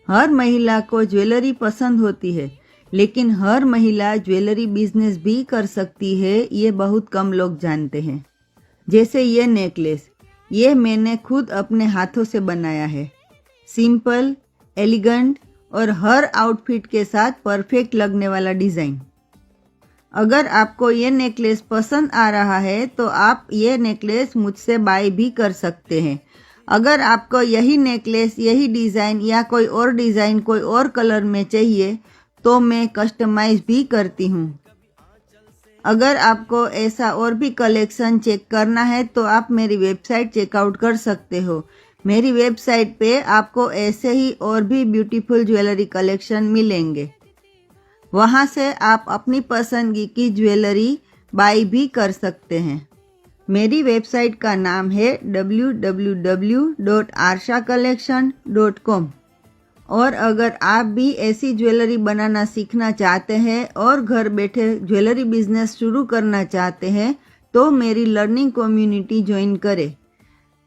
हर महिला को ज्वेलरी पसंद होती है, लेकिन हर महिला ज्वेलरी बिजनेस भी कर सकती है, ये बहुत कम लोग जानते हैं। जैसे ये नेकलेस, ये मैंने खुद अपने हाथों से बनाया है। सिंपल, एलिगेंट और हर आउटफिट के साथ परफेक्ट लगने वाला डिज़ाइन। अगर आपको ये नेकलेस पसंद आ रहा है तो आप ये नेकलेस मुझसे बाय भी कर सकते हैं। अगर आपको यही नेकलेस, यही डिज़ाइन या कोई और डिज़ाइन कोई और कलर में चाहिए तो मैं कस्टमाइज भी करती हूँ। अगर आपको ऐसा और भी कलेक्शन चेक करना है तो आप मेरी वेबसाइट चेकआउट कर सकते हो। मेरी वेबसाइट पे आपको ऐसे ही और भी ब्यूटीफुल ज्वेलरी कलेक्शन मिलेंगे। वहाँ से आप अपनी पसंद की ज्वेलरी बाय भी कर सकते हैं। मेरी वेबसाइट का नाम है www.arshacollection.com। और अगर आप भी ऐसी ज्वेलरी बनाना सीखना चाहते हैं और घर बैठे ज्वेलरी बिजनेस शुरू करना चाहते हैं तो मेरी लर्निंग कम्युनिटी ज्वाइन करें।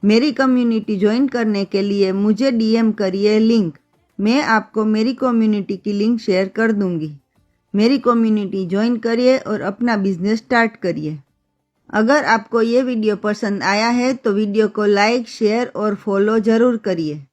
मेरी कम्युनिटी ज्वाइन करने के लिए मुझे DM करिए लिंक। मैं आपको मेरी कम्युनिटी की लिंक शेयर कर दूंगी। मेरी कम्युनिटी ज्वाइन करिए और अपना बिजनेस स्टार्ट करिए। अगर आपको ये वीडियो पसंद आया है तो वीडियो को लाइक, शेयर और फॉलो ज़रूर करिए।